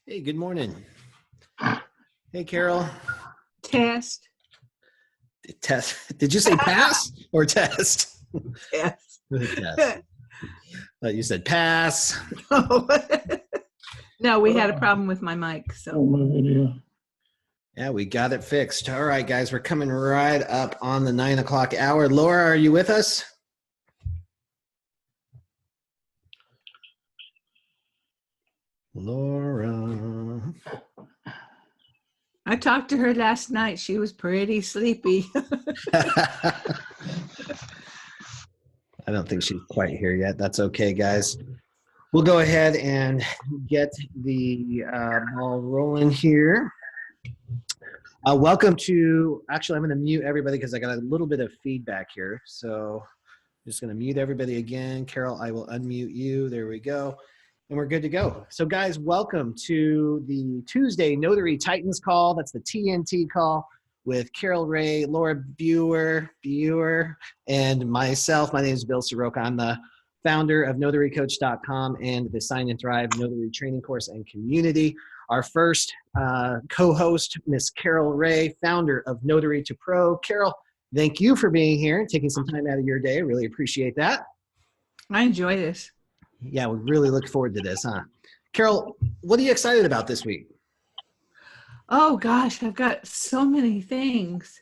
Hey, good morning. Hey, Carol. Test. Test. Did you say pass or test? Yes. Test. You said pass. No, we had a problem with my mic. So. Yeah, we got it fixed. All right, guys, we're coming right up on the 9 o'clock hour. Laura, are you with us? Laura. I talked to her last night. She was pretty sleepy. I don't think she's quite here yet. That's okay, guys. We'll go ahead and get the ball rolling here. Welcome to, actually, I'm going to mute everybody because I got a little bit of feedback here. So I'm just going to mute everybody again. Carol, I will unmute you. There we go. And we're good to go. So guys, welcome to the Tuesday Notary Titans call. That's the TNT call with Carol Ray, Laura Biewer, and myself. My name is Bill Soroka. I'm the founder of NotaryCoach.com and the Sign and Thrive Notary Training Course and Community. Our first co-host, Miss Carol Ray, founder of Notary to Pro. Carol, thank you for being here and taking some time out of your day. I really appreciate that. I enjoy this. Yeah, we really look forward to this, huh? Carol, what are you excited about this week? Oh, gosh, I've got so many things.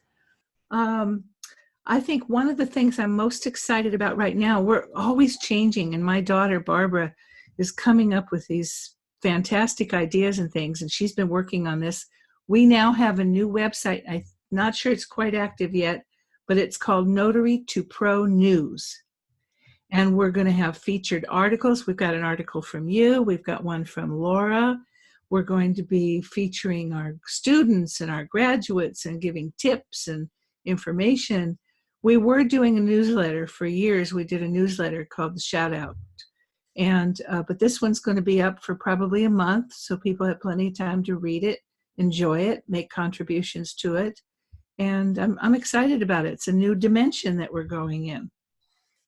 I think one of the things I'm most excited about right now, we're always changing, and my daughter, Barbara, is coming up with these fantastic ideas and things, and she's been working on this. We now have a new website. I'm not sure it's quite active yet, but it's called Notary to Pro News. And we're going to have featured articles. We've got an article from you. We've got one from Laura. We're going to be featuring our students and our graduates and giving tips and information. We were doing a newsletter for years. We did a newsletter called The Shout Out. And but this one's going to be up for probably a month, so people have plenty of time to read it, enjoy it, make contributions to it. And I'm excited about it. It's a new dimension that we're going in.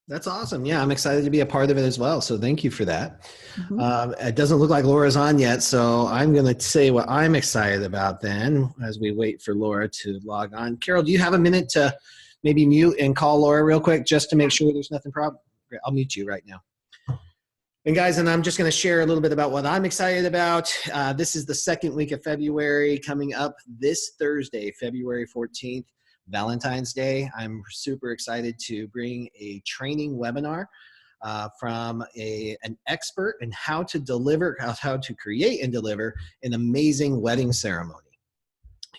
That's awesome. Yeah, I'm excited to be a part of it as well. So thank you for that. Mm-hmm. It doesn't look like Laura's on yet, so I'm going to say what I'm excited about then as we wait for Laura to log on. Carol, do you have a minute to maybe mute and call Laura real quick just to make sure there's nothing problem? Great, I'll mute you right now. And guys, and I'm just going to share a little bit about what I'm excited about. This is the second week of February coming up this Thursday, February 14th. Valentine's Day. I'm super excited to bring a training webinar from an expert in how to deliver, how to create and deliver an amazing wedding ceremony.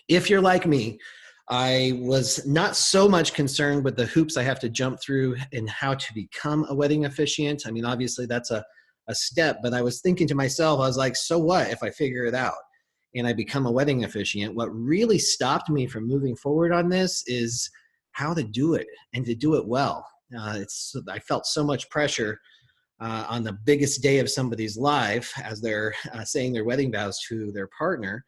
If you're like me, I was not so much concerned with the hoops I have to jump through in how to become a wedding officiant. I mean, obviously that's a step, but I was thinking to myself, I was like, so what if I figure it out and I become a wedding officiant? What really stopped me from moving forward on this is how to do it and to do it well. I felt so much pressure on the biggest day of somebody's life as they're saying their wedding vows to their partner,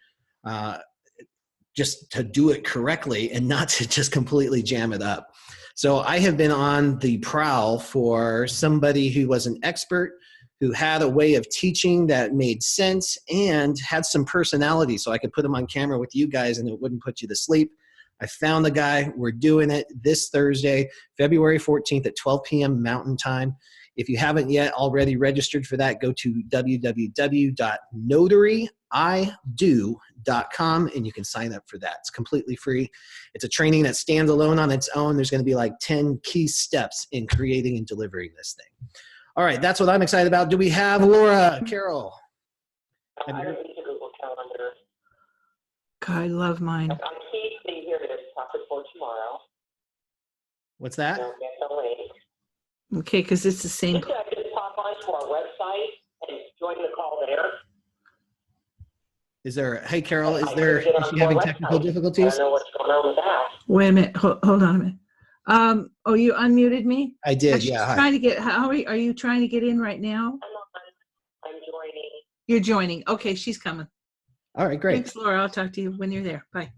just to do it correctly and not to just completely jam it up. So I have been on the prowl for somebody who was an expert, who had a way of teaching that made sense and had some personality so I could put him on camera with you guys and it wouldn't put you to sleep. I found the guy. We're doing it this Thursday, February 14th at 12 p.m. Mountain Time. If you haven't yet already registered for that, go to www.notaryido.com and you can sign up for that. It's completely free. It's a training that stands alone on its own. There's going to be like 10 key steps in creating and delivering this thing. All right, that's what I'm excited about. Do we have Laura, Carol? I don't need to Google Calendar. God, I love mine. I'm keeping here to talk for tomorrow. What's that? Don't get the link. Okay, because it's the same. Just pop onto our website and join the call there. Is there, hey Carol, is she having technical difficulties? I don't know what's going on with that. Wait a minute, hold on a minute. Oh, you unmuted me? I did, yeah. Trying to get, are you trying to get in right now? I'm joining. You're joining. Okay, she's coming. All right, great. Thanks, Laura. I'll talk to you when you're there. Bye.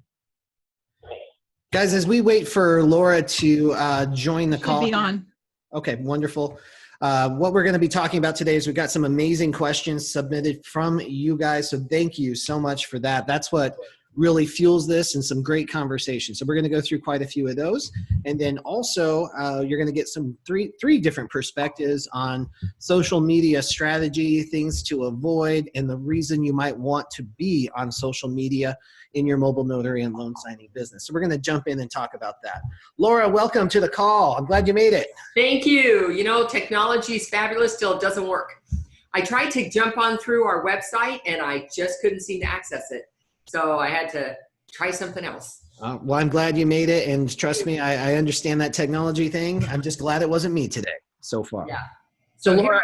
Guys, as we wait for Laura to join the call. She'll be on. Okay, wonderful. What we're going to be talking about today is we've got some amazing questions submitted from you guys. So thank you so much for that. That's what really fuels this, and some great conversations. So we're going to go through quite a few of those. And then also you're going to get some three different perspectives on social media strategy, things to avoid, and the reason you might want to be on social media in your mobile notary and loan signing business. So we're going to jump in and talk about that. Laura, welcome to the call. I'm glad you made it. Thank you. You know, technology is fabulous, still it doesn't work. I tried to jump on through our website and I just couldn't seem to access it. So I had to try something else. Well, I'm glad you made it. And trust me, I understand that technology thing. I'm just glad it wasn't me today so far. Yeah. So Laura,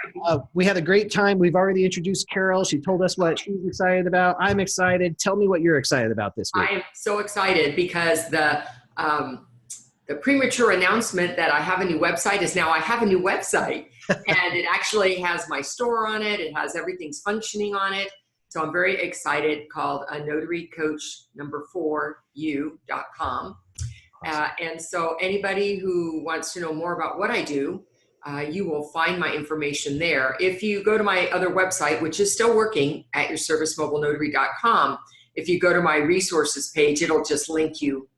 we had a great time. We've already introduced Carol. She told us what she's excited about. I'm excited. Tell me what you're excited about this week. I am so excited because the premature announcement that I have a new website is now I have a new website. And it actually has my store on it. It has everything's functioning on it. So I'm very excited, called notarycoach4u.com. And so anybody who wants to know more about what I do, you will find my information there. If you go to my other website, which is still working, at yourservicemobilenotary.com, if you go to my resources page, it'll just link you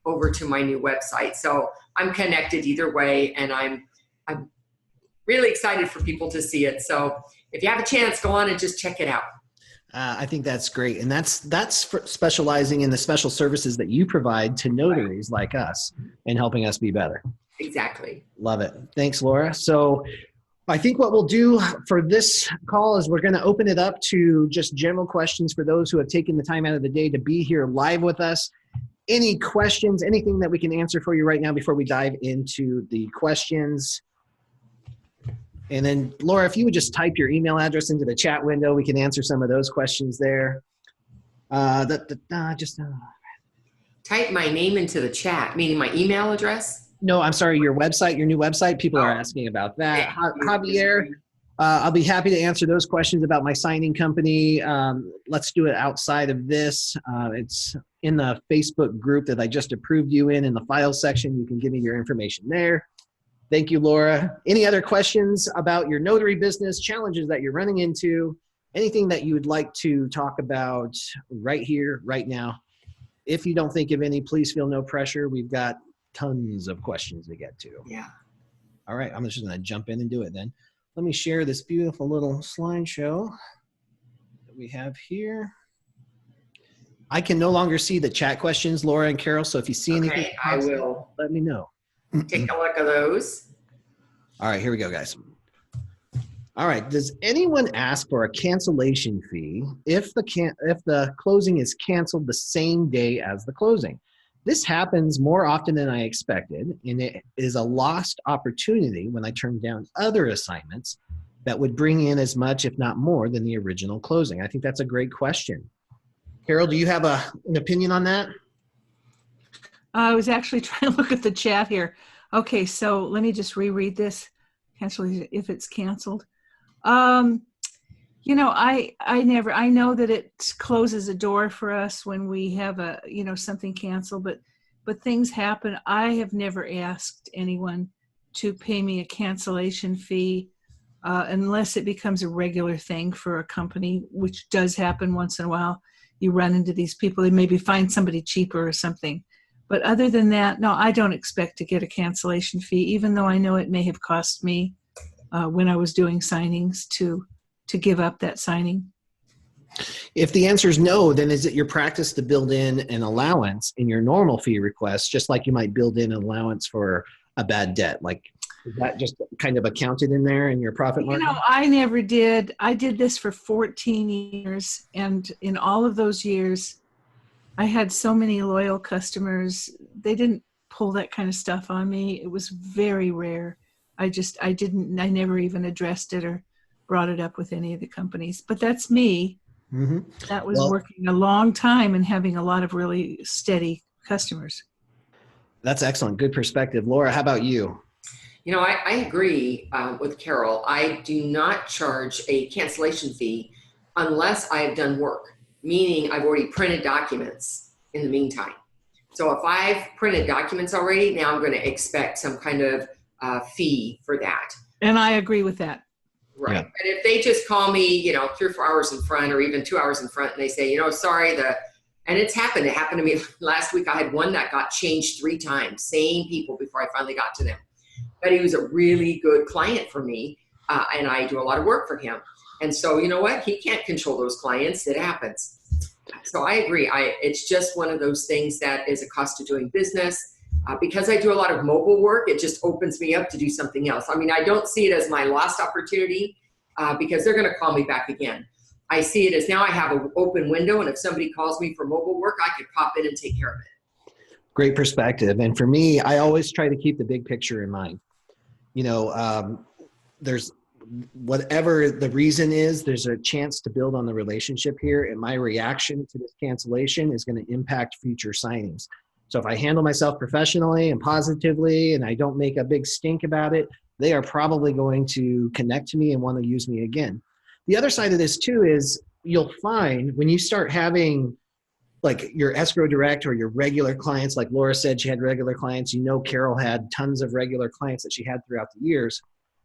over to my new website. So I'm connected either way, and I'm really excited for people to see it. So if you have a chance, go on and just check it out. I think that's great. And that's for specializing in the special services that you provide to notaries like us and helping us be better. Exactly. Love it. Thanks, Laura. So I think what we'll do for this call is we're going to open it up to just general questions for those who have taken the time out of the day to be here live with us. Any questions, anything that we can answer for you right now before we dive into the questions? And then, Laura, if you would just type your email address into the chat window, we can answer some of those questions there. Type my name into the chat, meaning my email address. No, I'm sorry, your website, your new website. People are asking about that. Javier, I'll be happy to answer those questions about my signing company. Let's do it outside of this. It's in the Facebook group that I just approved you in the file section. You can give me your information there. Thank you, Laura. Any other questions about your notary business, challenges that you're running into, anything that you would like to talk about right here, right now? If you don't think of any, please feel no pressure. We've got tons of questions to get to. Yeah. All right, I'm just going to jump in and do it then. Let me share this beautiful little slideshow that we have here. I can no longer see the chat questions, Laura and Carol, so if you see anything, I will let me know. take a look at those. All right, here we go, guys. All right, does anyone ask for a cancellation fee if the closing is canceled the same day as the closing? This happens more often than I expected, and it is a lost opportunity when I turn down other assignments that would bring in as much, if not more, than the original closing. I think that's a great question. Carol, do you have an opinion on that? I was actually trying to look at the chat here. Okay, so let me just reread this. Cancel if it's canceled. You know, I know that it closes a door for us when we have something canceled, but things happen. I have never asked anyone to pay me a cancellation fee unless it becomes a regular thing for a company, which does happen once in a while. You run into these people, they maybe find somebody cheaper or something. But other than that, no, I don't expect to get a cancellation fee, even though I know it may have cost me when I was doing signings to give up that signing. If the answer is no, then is it your practice to build in an allowance in your normal fee request, just like you might build in an allowance for a bad debt? Like, is that just kind of accounted in there in your profit margin? You know, I never did. I did this for 14 years, and in all of those years, I had so many loyal customers. They didn't pull that kind of stuff on me. It was very rare. I never even addressed it or brought it up with any of the companies. But that's me. Mm-hmm. That was working a long time and having a lot of really steady customers. That's excellent. Good perspective. Laura, how about you? You know, I agree with Carol. I do not charge a cancellation fee unless I have done work, meaning I've already printed documents in the meantime. So if I've printed documents already, now I'm going to expect some kind of fee for that. And I agree with that. Right. Yeah. And if they just call me, 3 or 4 hours in front, or even 2 hours in front, and they say, sorry, and it's happened. It happened to me last week. I had one that got changed 3 times, same people, before I finally got to them. But he was a really good client for me, and I do a lot of work for him. And so, you know what? He can't control those clients. It happens. So I agree. It's just one of those things that is a cost of doing business. Because I do a lot of mobile work, it just opens me up to do something else. I mean, I don't see it as my lost opportunity because they're going to call me back again. I see it as now I have an open window, and if somebody calls me for mobile work, I could pop in and take care of it. Great perspective. And for me, I always try to keep the big picture in mind. There's whatever the reason is, there's a chance to build on the relationship here. And my reaction to this cancellation is going to impact future signings. So if I handle myself professionally and positively, and I don't make a big stink about it, they are probably going to connect to me and want to use me again. The other side of this too is you'll find when you start having like your escrow direct or your regular clients, like Laura said, she had regular clients. Carol had tons of regular clients that she had throughout the years.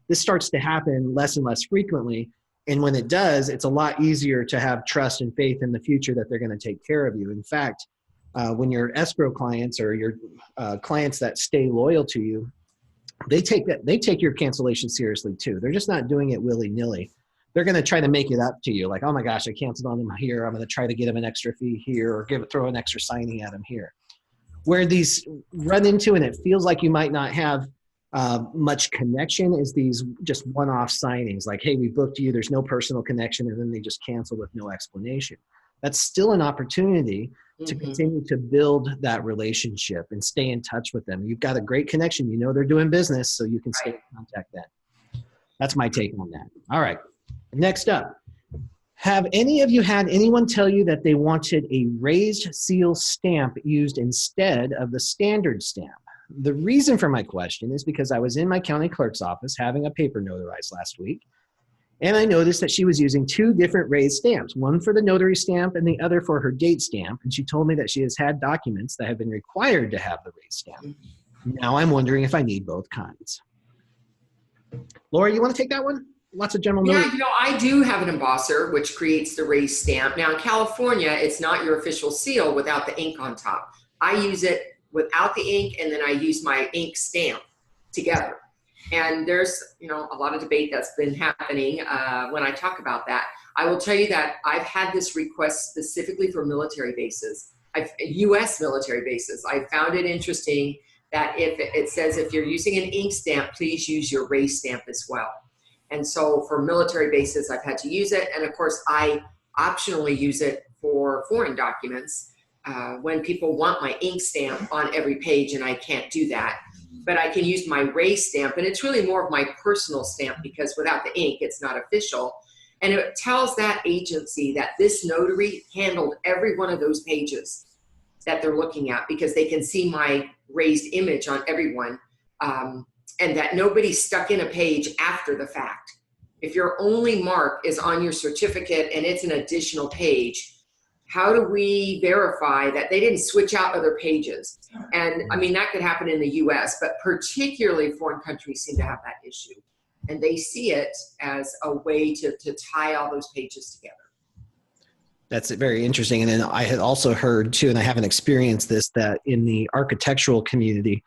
This starts to happen less and less frequently. And when it does, it's a lot easier to have trust and faith in the future that they're going to take care of you. In fact, when your escrow clients or your clients that stay loyal to you, they take your cancellation seriously too. They're just not doing it willy-nilly. They're going to try to make it up to you. Like, oh my gosh, I canceled on them here. I'm going to try to get them an extra fee here, or throw an extra signing at them here. Where these run into, and it feels like you might not have much connection, is these just one-off signings. Like, hey, we booked you. There's no personal connection. And then they just cancel with no explanation. That's still an opportunity to continue to build that relationship and stay in touch with them. You've got a great connection. They're doing business, so you can stay in contact then. That's my take on that. All right. Next up, have any of you had anyone tell you that they wanted a raised seal stamp used instead of the standard stamp? The reason for my question is because I was in my county clerk's office having a paper notarized last week, and I noticed that she was using 2 different raised stamps, one for the notary stamp and the other for her date stamp. And she told me that she has had documents that have been required to have the raised stamp. Now I'm wondering if I need both kinds. Laura, you want to take that one? Lots of general notary. Yeah, I do have an embosser, which creates the raised stamp. Now in California, it's not your official seal without the ink on top. I use it without the ink, and then I use my ink stamp together. And there's, a lot of debate that's been happening when I talk about that. I will tell you that I've had this request specifically for military bases, U.S. military bases. I found it interesting that if it says if you're using an ink stamp, please use your raised stamp as well. And so for military bases, I've had to use it. And of course, I optionally use it for foreign documents when people want my ink stamp on every page, and I can't do that. But I can use my raised stamp, and it's really more of my personal stamp because without the ink, it's not official. And it tells that agency that this notary handled every one of those pages that they're looking at because they can see my raised image on everyone, and that nobody stuck in a page after the fact. If your only mark is on your certificate and it's an additional page, how do we verify that they didn't switch out other pages? And I mean, that could happen in the US, but particularly foreign countries seem to have that issue. And they see it as a way to tie all those pages together. That's very interesting. And then I had also heard too, and I haven't experienced this, that in the architectural community,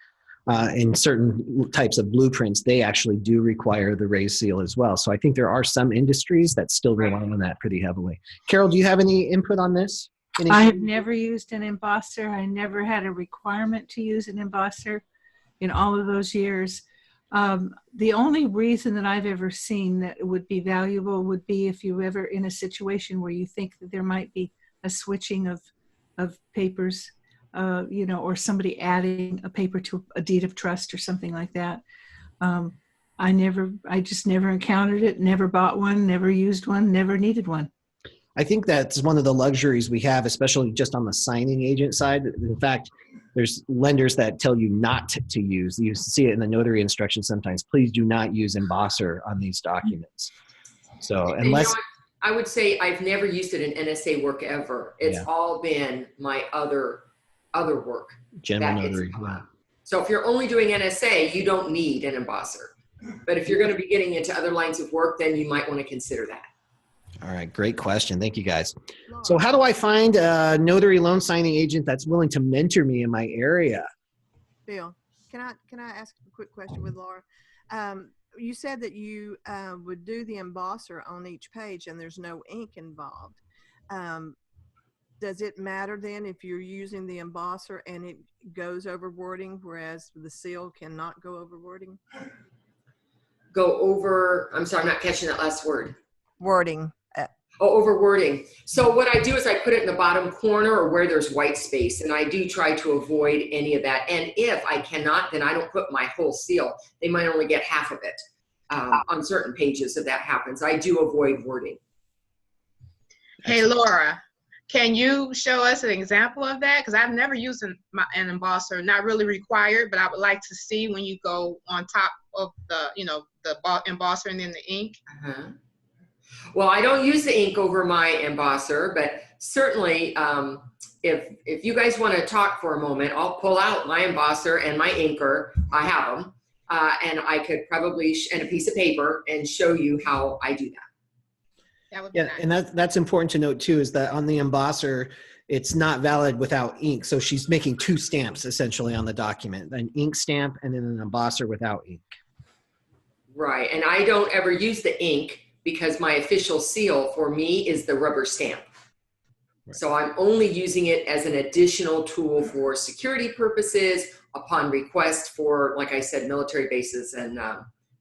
in certain types of blueprints, they actually do require the raised seal as well. So I think there are some industries that still rely on that pretty heavily. Carol, do you have any input on this? I have never used an embosser. I never had a requirement to use an embosser in all of those years. The only reason that I've ever seen that it would be valuable would be if you ever in a situation where you think that there might be a switching of papers, or somebody adding a paper to a deed of trust or something like that. I just never encountered it, never bought one, never used one, never needed one. I think that's one of the luxuries we have, especially just on the signing agent side. In fact, there's lenders that tell you not to use. You see it in the notary instructions sometimes. Please do not use embosser on these documents. So unless I would say I've never used it in NSA work ever. It's all been my other work. General notary. So if you're only doing NSA, you don't need an embosser. But if you're going to be getting into other lines of work, then you might want to consider that. All right, great question. Thank you, guys. Laura. So how do I find a notary loan signing agent that's willing to mentor me in my area? Bill, can I ask a quick question with Laura? You said that you would do the embosser on each page and there's no ink involved. Does it matter then if you're using the embosser and it goes over wording, whereas the seal cannot go over wording? Go over, I'm sorry, I'm not catching that last word. Wording. Over wording. So what I do is I put it in the bottom corner or where there's white space, and I do try to avoid any of that. And if I cannot, then I don't put my whole seal. They might only get half of it on certain pages if that happens. I do avoid wording. Hey, Laura, can you show us an example of that? Because I've never used an embosser, not really required, but I would like to see when you go on top of the embosser and then the ink. Uh-huh. Well, I don't use the ink over my embosser, but certainly if you guys want to talk for a moment, I'll pull out my embosser and my inker. I have them, and I could probably, and a piece of paper, and show you how I do that. That would be nice. And that's important to note too, is that on the embosser, it's not valid without ink. So she's making two stamps essentially on the document, an ink stamp and then an embosser without ink. Right, and I don't ever use the ink because my official seal for me is the rubber stamp. Right. So I'm only using it as an additional tool for security purposes upon request for, like I said, military bases and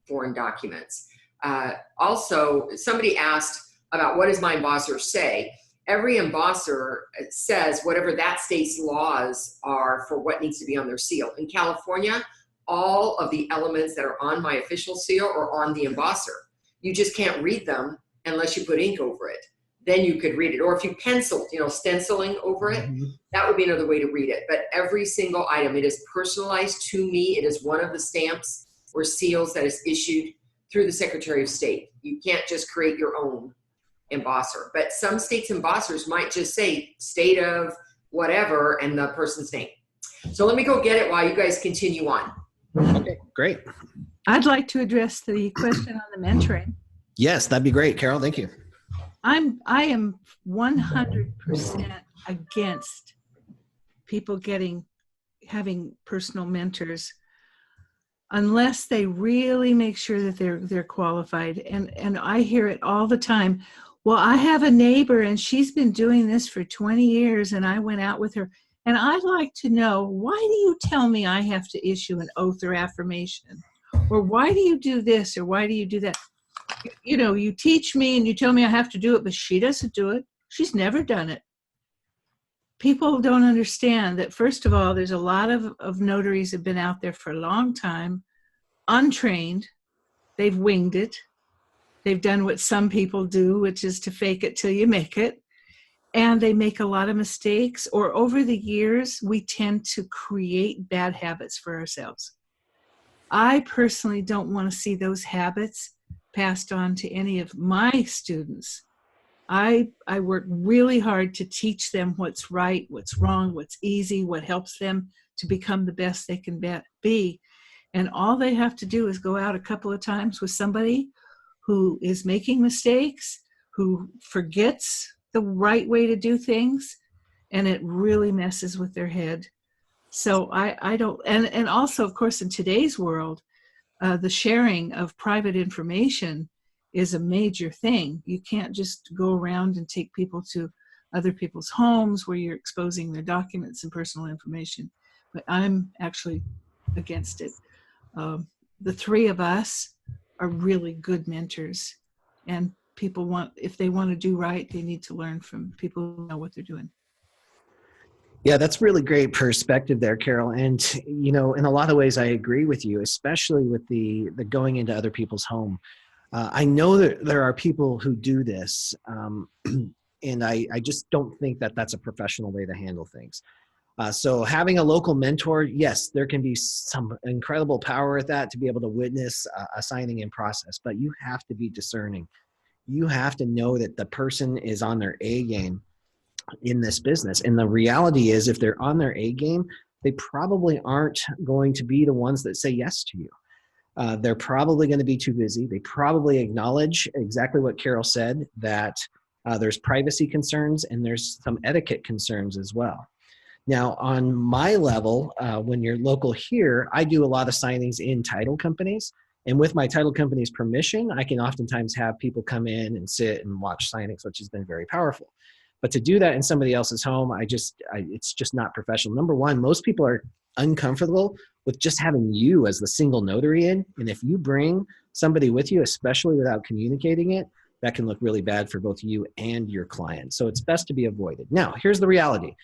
foreign documents. Also, somebody asked about what does my embosser say? Every embosser says whatever that state's laws are for what needs to be on their seal. In California, all of the elements that are on my official seal are on the embosser. You just can't read them unless you put ink over it. Then you could read it. Or if you penciled, stenciling over it, that would be another way to read it. But every single item, it is personalized to me. It is one of the stamps or seals that is issued through the Secretary of State. You can't just create your own embosser. But some states' embossers might just say state of whatever and the person's name. So let me go get it while you guys continue on. Okay, great. I'd like to address the question on the mentoring. Yes, that'd be great, Carol. Thank you. I am 100% against people having personal mentors unless they really make sure that they're qualified. And I hear it all the time. Well, I have a neighbor and she's been doing this for 20 years and I went out with her. And I'd like to know, why do you tell me I have to issue an oath or affirmation? Or why do you do this? Or why do you do that? You teach me and you tell me I have to do it, but she doesn't do it. She's never done it. People don't understand that, first of all, there's a lot of notaries have been out there for a long time, untrained. They've winged it. They've done what some people do, which is to fake it till you make it. And they make a lot of mistakes, or over the years, we tend to create bad habits for ourselves. I personally don't want to see those habits passed on to any of my students. I work really hard to teach them what's right, what's wrong, what's easy, what helps them to become the best they can be. And all they have to do is go out a couple of times with somebody who is making mistakes, who forgets the right way to do things, and it really messes with their head. So I don't, and also, of course, in today's world, the sharing of private information is a major thing. You can't just go around and take people to other people's homes where you're exposing their documents and personal information. But I'm actually against it. The three of us are really good mentors, and people if they want to do right, they need to learn from people who know what they're doing. Yeah, that's really great perspective there, Carol. And, in a lot of ways, I agree with you, especially with the going into other people's home. I know that there are people who do this, and I just don't think that that's a professional way to handle things. So having a local mentor, yes, there can be some incredible power with that to be able to witness a signing in process, but you have to be discerning. You have to know that the person is on their A game in this business. And the reality is, if they're on their A game, they probably aren't going to be the ones that say yes to you. They're probably going to be too busy. They probably acknowledge exactly what Carol said, that there's privacy concerns and there's some etiquette concerns as well. Now, on my level, when you're local here, I do a lot of signings in title companies. And with my title company's permission, I can oftentimes have people come in and sit and watch signings, which has been very powerful. But to do that in somebody else's home, it's just not professional. Number one, most people are uncomfortable with just having you as the single notary in. And if you bring somebody with you, especially without communicating it, that can look really bad for both you and your client. So it's best to be avoided. Now, here's the reality.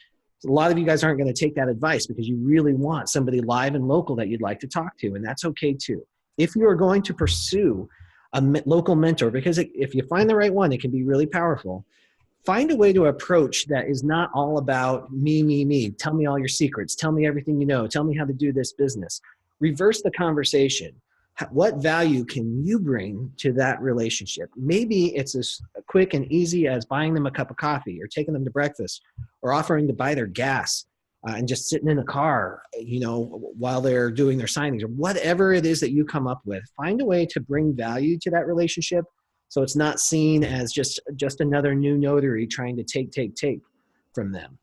A lot of you guys aren't going to take that advice because you really want somebody live and local that you'd like to talk to, and that's okay too. If you are going to pursue a local mentor, because if you find the right one, it can be really powerful. Find a way to approach that is not all about me. Tell me all your secrets. Tell me everything you know. Tell me how to do this business. Reverse the conversation. What value can you bring to that relationship? Maybe it's as quick and easy as buying them a cup of coffee or taking them to breakfast or offering to buy their gas and just sitting in a car, while they're doing their signings or whatever it is that you come up with. Find a way to bring value to that relationship so it's not seen as just another new notary trying to take from them.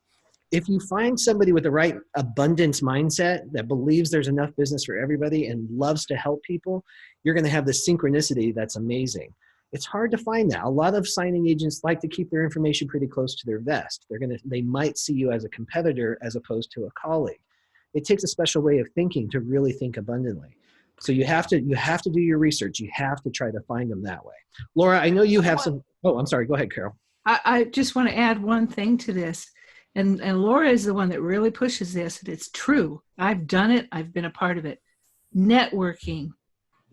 If you find somebody with the right abundance mindset that believes there's enough business for everybody and loves to help people, you're going to have this synchronicity that's amazing. It's hard to find that. A lot of signing agents like to keep their information pretty close to their vest. They might see you as a competitor as opposed to a colleague. It takes a special way of thinking to really think abundantly. So you have to do your research. You have to try to find them that way. Laura, I know you have some. Oh, I'm sorry. Go ahead, Carol. I just want to add one thing to this. And Laura is the one that really pushes this, and it's true. I've done it. I've been a part of it. Networking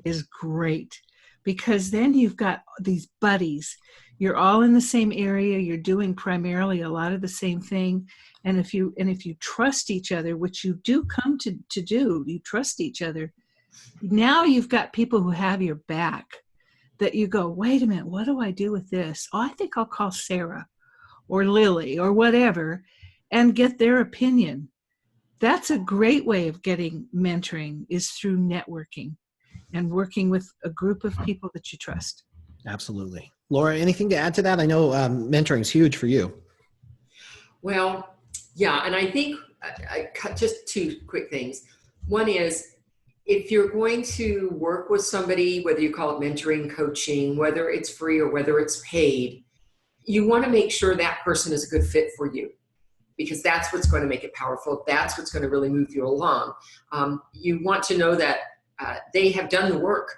is great because then you've got these buddies. You're all in the same area. You're doing primarily a lot of the same thing. And if you trust each other, which you do come to do, you trust each other. Now you've got people who have your back that you go, wait a minute, what do I do with this? Oh, I think I'll call Sarah or Lily or whatever and get their opinion. That's a great way of getting mentoring, is through networking and working with a group of people that you trust. Absolutely. Laura, anything to add to that? I know mentoring is huge for you. Well, yeah, and I think I cut just two quick things. One is, if you're going to work with somebody, whether you call it mentoring, coaching, whether it's free or whether it's paid, you want to make sure that person is a good fit for you, because that's what's going to make it powerful. That's what's going to really move you along. You want to know that they have done the work,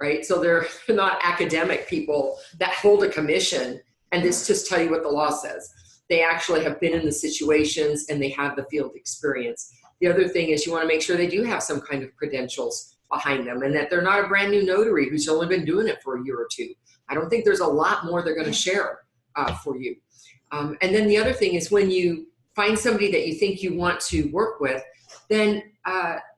right? So they're not academic people that hold a commission and just tell you what the law says. They actually have been in the situations and they have the field experience. The other thing is you want to make sure they do have some kind of credentials behind them and that they're not a brand new notary who's only been doing it for a year or two. I don't think there's a lot more they're going to share for you. And then the other thing is, when you find somebody that you think you want to work with, then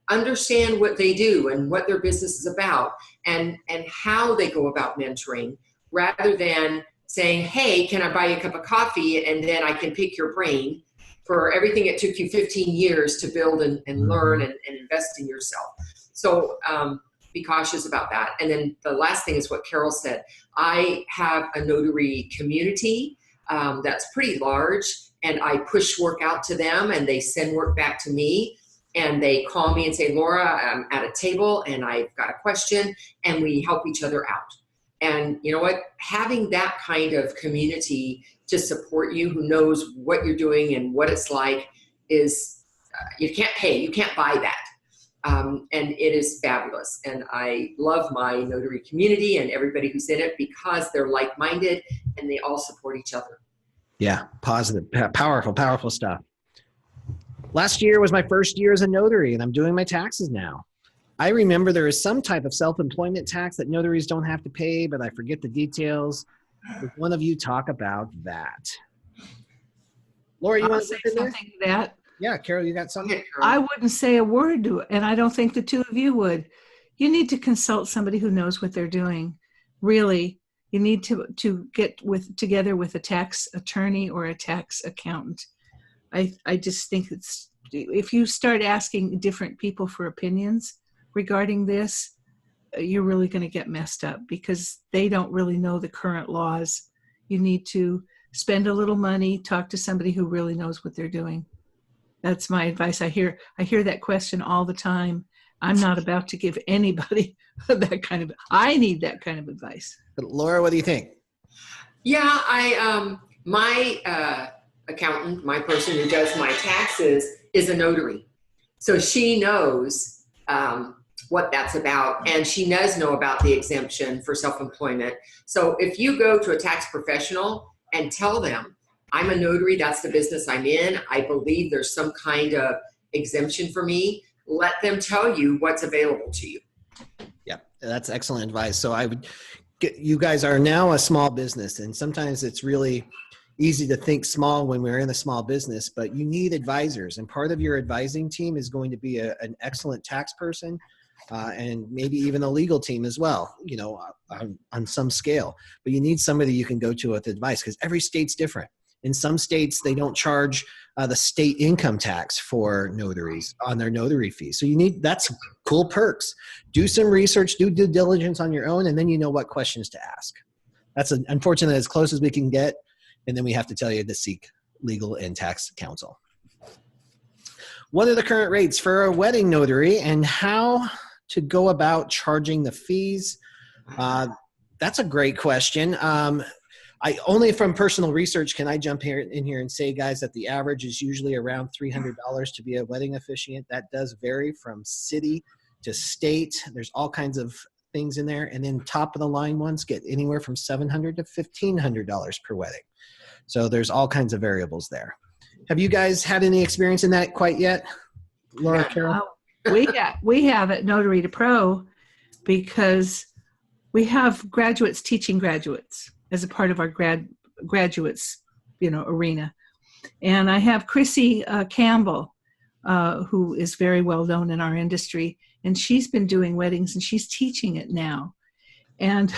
understand what they do and what their business is about and how they go about mentoring, rather than saying, hey, can I buy you a cup of coffee and then I can pick your brain for everything it took you 15 years to build and learn and invest in yourself. So be cautious about that. And then the last thing is what Carol said. I have a notary community that's pretty large, and I push work out to them and they send work back to me, and they call me and say, Laura, I'm at a table and I've got a question, and we help each other out. And you know what? Having that kind of community to support you, who knows what you're doing and what it's like, is you can't buy that. And it is fabulous. And I love my notary community and everybody who's in it, because they're like-minded and they all support each other. Yeah, positive, powerful stuff. Last year was my first year as a notary, and I'm doing my taxes now. I remember there is some type of self-employment tax that notaries don't have to pay, but I forget the details. Would one of you talk about that? Laura, you want to say something to that? Yeah, Carol, you got something? I wouldn't say a word to it, and I don't think the two of you would. You need to consult somebody who knows what they're doing. Really, you need to get together with a tax attorney or a tax accountant. I just think if you start asking different people for opinions regarding this, you're really going to get messed up because they don't really know the current laws. You need to spend a little money, talk to somebody who really knows what they're doing. That's my advice. I hear that question all the time. I'm not about to give anybody I need that kind of advice. But Laura, what do you think? Yeah, my accountant, my person who does my taxes, is a notary. So she knows what that's about, and she does know about the exemption for self-employment. So if you go to a tax professional and tell them, I'm a notary, that's the business I'm in, I believe there's some kind of exemption for me, let them tell you what's available to you. Yeah, that's excellent advice. So you guys are now a small business, and sometimes it's really easy to think small when we're in a small business, but you need advisors, and part of your advising team is going to be an excellent tax person, and maybe even a legal team as well, on some scale. But you need somebody you can go to with advice, because every state's different. In some states, they don't charge the state income tax for notaries on their notary fees. So that's cool perks. Do some research, do due diligence on your own, and then you know what questions to ask. That's unfortunately as close as we can get. And then we have to tell you to seek legal and tax counsel. What are the current rates for a wedding notary and how to go about charging the fees? That's a great question. I only from personal research can I jump in here and say, guys, that the average is usually around $300 to be a wedding officiant. That does vary from city to state. There's all kinds of things in there. And then top of the line ones get anywhere from $700 to $1,500 per wedding. So there's all kinds of variables there. Have you guys had any experience in that quite yet, Laura, Carol? We have at Notary to Pro, because we have graduates teaching graduates as a part of our graduates, arena. And I have Chrissy Campbell, who is very well known in our industry, and she's been doing weddings and she's teaching it now. And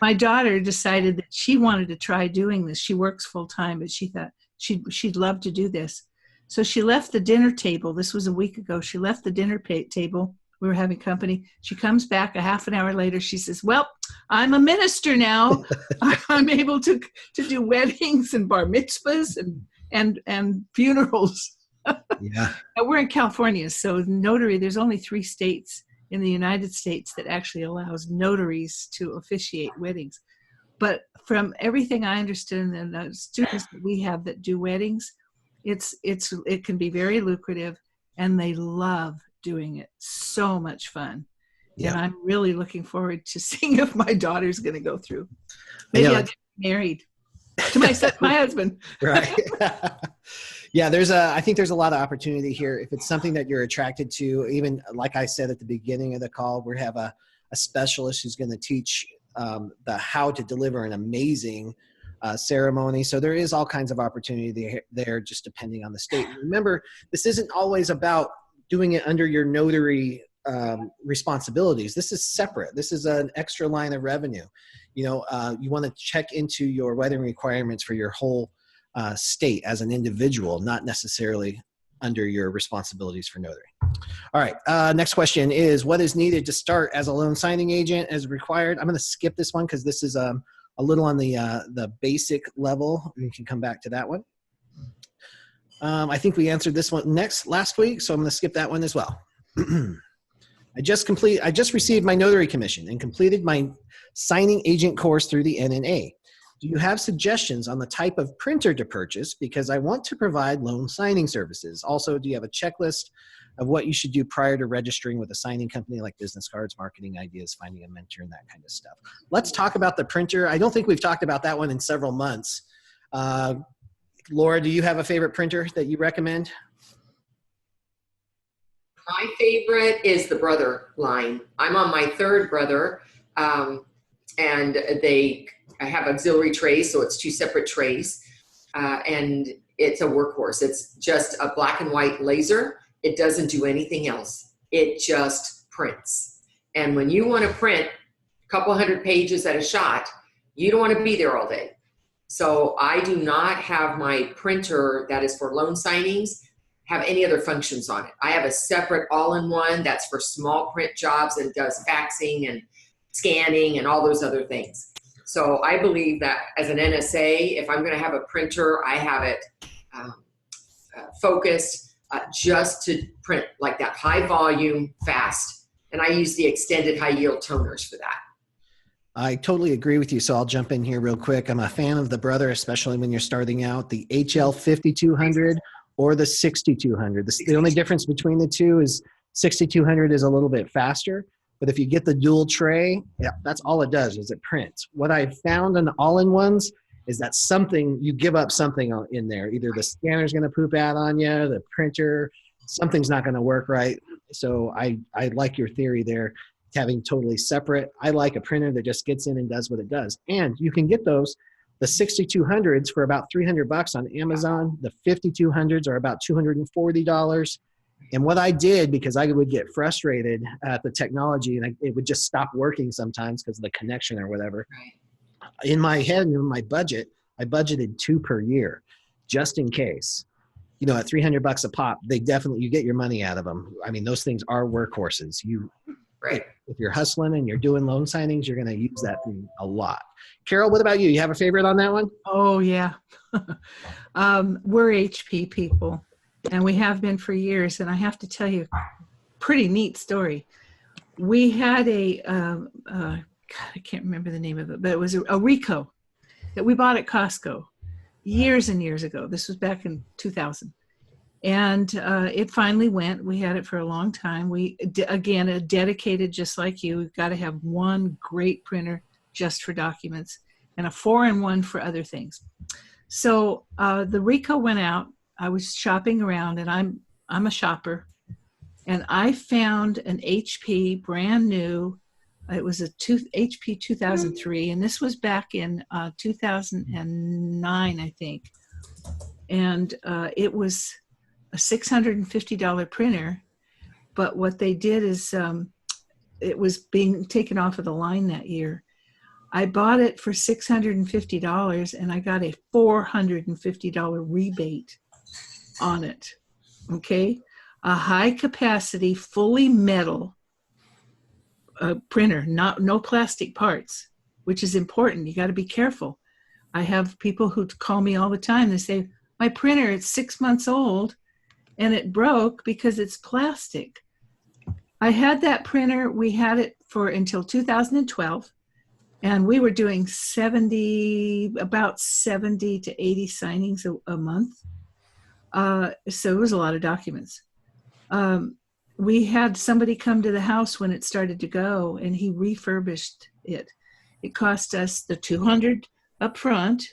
my daughter decided that she wanted to try doing this. She works full time, but she thought she'd love to do this. So she left the dinner table. This was a week ago. She left the dinner table. We were having company. She comes back a half an hour later. She says, well, I'm a minister now. I'm able to do weddings and bar mitzvahs and funerals. Yeah. And we're in California. So notary, there's only 3 states in the United States that actually allows notaries to officiate weddings. But from everything I understand, and the students that we have that do weddings, it can be very lucrative, and they love doing it. So much fun. Yeah. And I'm really looking forward to seeing if my daughter's going to go through. Maybe I'll get married to my husband. Right. Yeah, I think there's a lot of opportunity here. If it's something that you're attracted to, even like I said at the beginning of the call, we have a specialist who's going to teach how to deliver an amazing ceremony. So there is all kinds of opportunity there, just depending on the state. Remember, this isn't always about doing it under your notary responsibilities. This is separate. This is an extra line of revenue. You want to check into your wedding requirements for your whole state as an individual, not necessarily under your responsibilities for notary. All right. Next question is, what is needed to start as a loan signing agent as required? I'm going to skip this one because this is a little on the basic level. We can come back to that one. I think we answered this one last week, so I'm going to skip that one as well. I just received my notary commission and completed my signing agent course through the NNA. Do you have suggestions on the type of printer to purchase? Because I want to provide loan signing services. Also, do you have a checklist of what you should do prior to registering with a signing company, like business cards, marketing ideas, finding a mentor, and that kind of stuff? Let's talk about the printer. I don't think we've talked about that one in several months. Laura, do you have a favorite printer that you recommend? My favorite is the Brother line. I'm on my 3rd Brother, and I have auxiliary trays, so it's 2 separate trays, and it's a workhorse. It's just a black and white laser. It doesn't do anything else. It just prints. And when you want to print a couple hundred pages at a shot, you don't want to be there all day. So I do not have my printer that is for loan signings have any other functions on it. I have a separate all-in-one that's for small print jobs and does faxing and scanning and all those other things. So I believe that as an NSA, if I'm going to have a printer, I have it focused just to print like that high volume, fast. And I use the extended high yield toners for that. I totally agree with you. So I'll jump in here real quick. I'm a fan of the Brother, especially when you're starting out, the HL 5200 or the 6200. The only difference between the two is 6200 is a little bit faster, but if you get the dual tray, yeah, that's all it does is it prints. What I found in the all-in-ones is that you give up something in there. Either the scanner's going to poop out on you, the printer, something's not going to work right. So I like your theory there, having totally separate. I like a printer that just gets in and does what it does. And you can get the 6200s for about $300 on Amazon. The 5200s are about $240. And what I did, because I would get frustrated at the technology and it would just stop working sometimes because of the connection or whatever. In my head and in my budget, I budgeted 2 per year, just in case. You know, at $300 a pop, you get your money out of them. I mean, those things are workhorses. Right. If you're hustling and you're doing loan signings, you're going to use that thing a lot. Carol, what about you? You have a favorite on that one? Oh, yeah. We're HP people, and we have been for years. And I have to tell you, pretty neat story. We had God, I can't remember the name of it, but it was a Rico that we bought at Costco years and years ago. This was back in 2000. And it finally went. We had it for a long time. Again, dedicated, just like you. We've got to have one great printer just for documents and a 4-in-1 for other things. So the Rico went out. I was shopping around, and I'm a shopper. And I found an HP brand new. It was a HP 2003, and this was back in 2009, I think. And it was a $650 printer, but what they did is it was being taken off of the line that year. I bought it for $650 and I got a $450 rebate on it. Okay, a high capacity, fully metal printer, no plastic parts, which is important. You got to be careful. I have people who call me all the time. They say, my printer, it's 6 months old and it broke because it's plastic. I had that printer. We had it until 2012, and we were doing about 70 to 80 signings a month. So it was a lot of documents. We had somebody come to the house when it started to go, and he refurbished it. It cost us the $200 up front,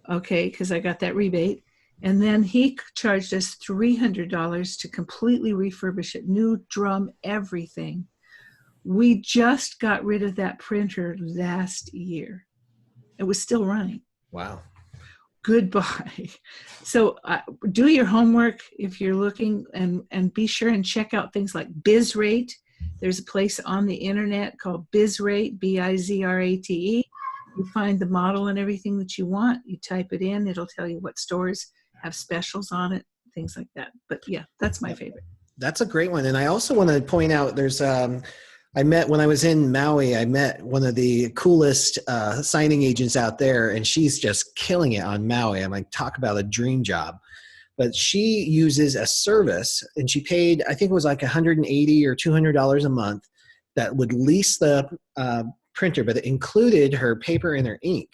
okay, because I got that rebate. And then he charged us $300 to completely refurbish it, new drum, everything. We just got rid of that printer last year. It was still running. Wow. Goodbye. So do your homework if you're looking, and be sure and check out things like BizRate. There's a place on the internet called BizRate, BIZRATE. You find the model and everything that you want. You type it in. It'll tell you what stores have specials on it, things like that. But yeah, that's my favorite. That's a great one. And I also want to point out there's when I was in Maui, I met one of the coolest signing agents out there, and she's just killing it on Maui. I'm like, talk about a dream job. But she uses a service, and she paid, I think it was like $180 or $200 a month, that would lease the printer, but it included her paper and her ink.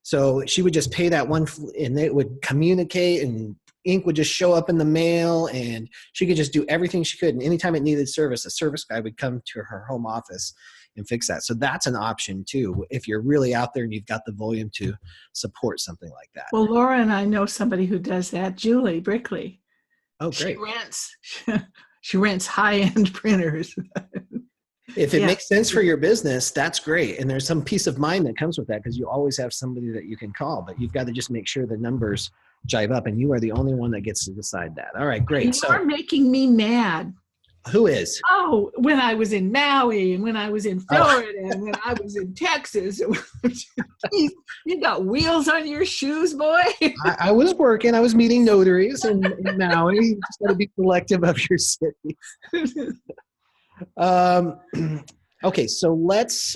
So she would just pay that one, and they would communicate, and ink would just show up in the mail, and she could just do everything she could. And anytime it needed service, a service guy would come to her home office and fix that. So that's an option too, if you're really out there and you've got the volume to support something like that. Well, Laura and I know somebody who does that, Julie Brickley. Oh, great. She rents high-end printers. If it makes sense for your business, that's great. And there's some peace of mind that comes with that, because you always have somebody that you can call, but you've got to just make sure the numbers jive up, and you are the only one that gets to decide that. All right, great. You're making me mad. Who is? Oh, when I was in Maui and when I was in Florida and when I was in Texas. You got wheels on your shoes, boy. I was working. I was meeting notaries in Maui. You just got to be selective of your city. Okay, so let's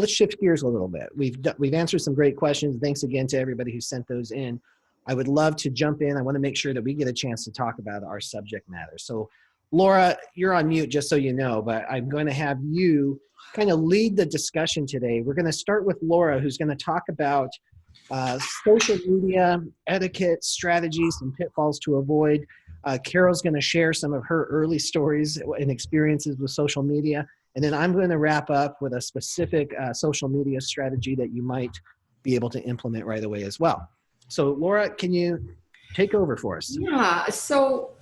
shift gears a little bit. We've answered some great questions. Thanks again to everybody who sent those in. I would love to jump in. I want to make sure that we get a chance to talk about our subject matter. So, Laura, you're on mute, just so you know, but I'm going to have you kind of lead the discussion today. We're going to start with Laura, who's going to talk about social media etiquette, strategies, and pitfalls to avoid. Carol's going to share some of her early stories and experiences with social media. And then I'm going to wrap up with a specific social media strategy that you might be able to implement right away as well. So, Laura, can you take over for us? Yeah. So,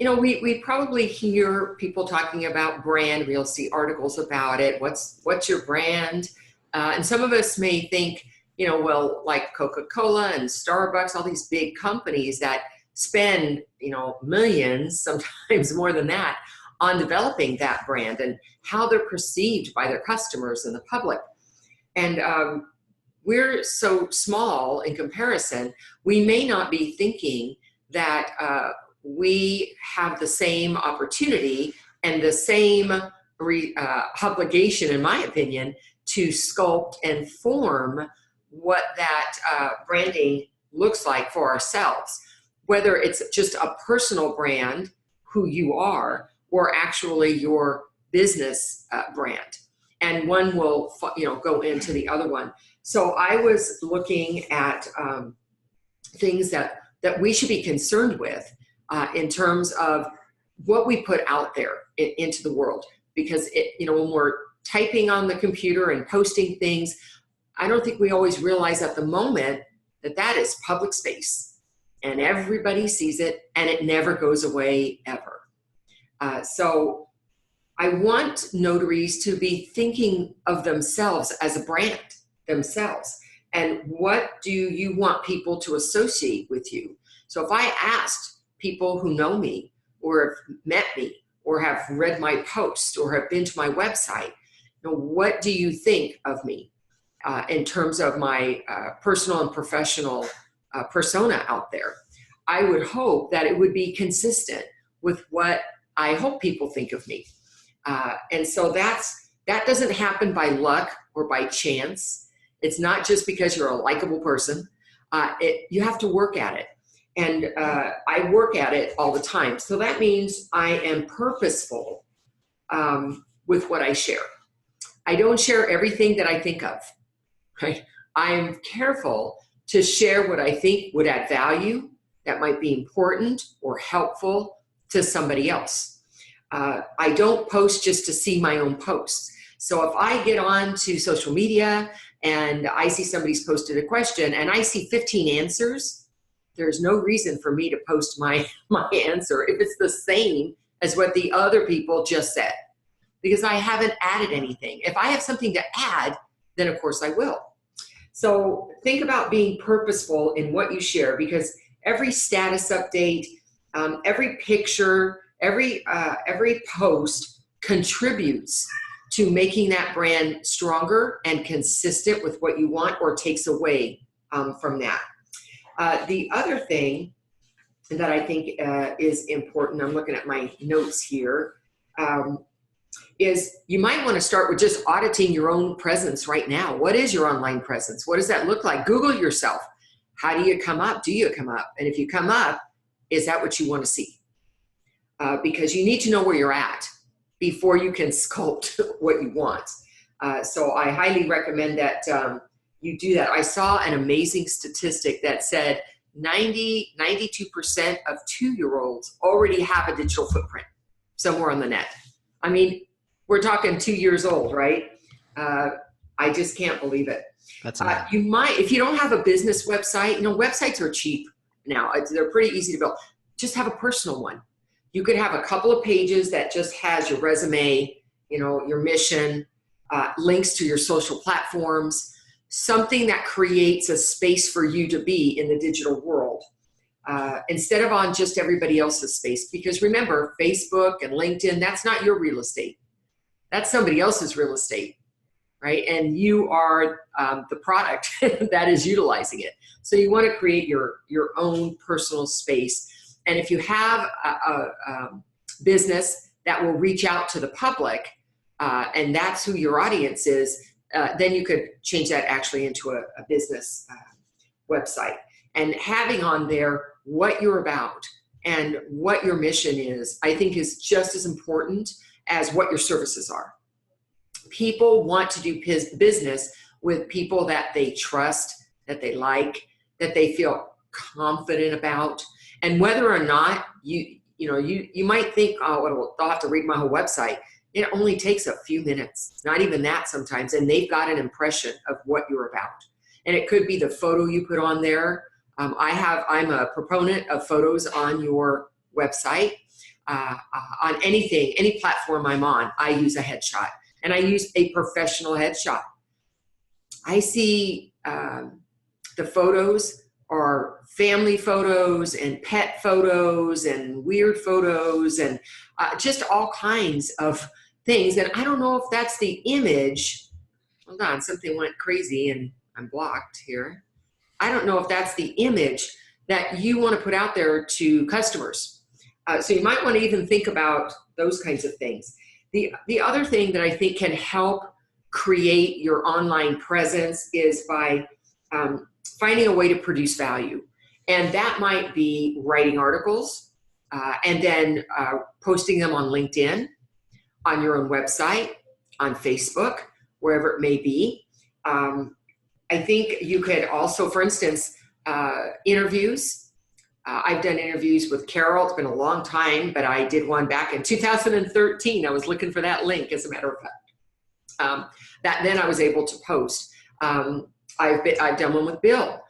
we probably hear people talking about brand. We'll see articles about it. What's your brand? And some of us may think, like Coca-Cola and Starbucks, all these big companies that spend, millions, sometimes more than that, on developing that brand and how they're perceived by their customers and the public. And we're so small in comparison, we may not be thinking that we have the same opportunity and the same obligation, in my opinion, to sculpt and form what that branding looks like for ourselves, whether it's just a personal brand, who you are, or actually your business brand. And one will, go into the other one. So I was looking at things that we should be concerned with in terms of what we put out there into the world. Because when we're typing on the computer and posting things, I don't think we always realize at the moment that is public space and everybody sees it and it never goes away ever. So I want notaries to be thinking of themselves as a brand themselves. And what do you want people to associate with you? So if I asked people who know me or have met me or have read my posts or have been to my website, what do you think of me in terms of my personal and professional persona out there? I would hope that it would be consistent with what I hope people think of me. And so that doesn't happen by luck or by chance. It's not just because you're a likable person. You have to work at it. And I work at it all the time. So that means I am purposeful with what I share. I don't share everything that I think of, right? I'm careful to share what I think would add value, that might be important or helpful to somebody else. I don't post just to see my own posts. So if I get on to social media and I see somebody's posted a question and I see 15 answers, there's no reason for me to post my answer if it's the same as what the other people just said, because I haven't added anything. If I have something to add, then of course I will. So think about being purposeful in what you share, because every status update, every picture, every post contributes to making that brand stronger and consistent with what you want, or takes away from that. The other thing that I think is important, I'm looking at my notes here, is you might want to start with just auditing your own presence right now. What is your online presence? What does that look like? Google yourself. How do you come up? Do you come up? And if you come up, is that what you want to see? Because you need to know where you're at before you can sculpt what you want. So I highly recommend that you do that. I saw an amazing statistic that said 92% of 2-year-olds already have a digital footprint somewhere on the net. I mean, we're talking 2 years old, right? I just can't believe it. That's amazing. You might, if you don't have a business website, websites are cheap now. They're pretty easy to build. Just have a personal one. You could have a couple of pages that just has your resume, your mission, links to your social platforms, something that creates a space for you to be in the digital world. instead of on just everybody else's space. Because remember, Facebook and LinkedIn, that's not your real estate. That's somebody else's real estate, right? And you are the product that is utilizing it. So you want to create your own personal space. And if you have a business that will reach out to the public, and that's who your audience is, then you could change that actually into a business website. And having on there what you're about and what your mission is, I think is just as important as what your services are. People want to do business with people that they trust, that they like, that they feel confident about. And whether or not you might think, oh, well, I'll have to read my whole website. It only takes a few minutes, not even that sometimes, and they've got an impression of what you're about. And it could be the photo you put on there. I'm a proponent of photos on your website. On anything, any platform I'm on, I use a headshot, and I use a professional headshot. I see the photos are family photos and pet photos and weird photos and just all kinds of things. And I don't know if that's the image. Hold on, something went crazy and I'm blocked here. I don't know if that's the image that you want to put out there to customers. So you might want to even think about those kinds of things. The other thing that I think can help create your online presence is by finding a way to produce value. And that might be writing articles and then posting them on LinkedIn, on your own website, on Facebook, wherever it may be. I think you could also, for instance, interviews. I've done interviews with Carol. It's been a long time, but I did one back in 2013. I was looking for that link, as a matter of fact. That then I was able to post. I've done one with Bill.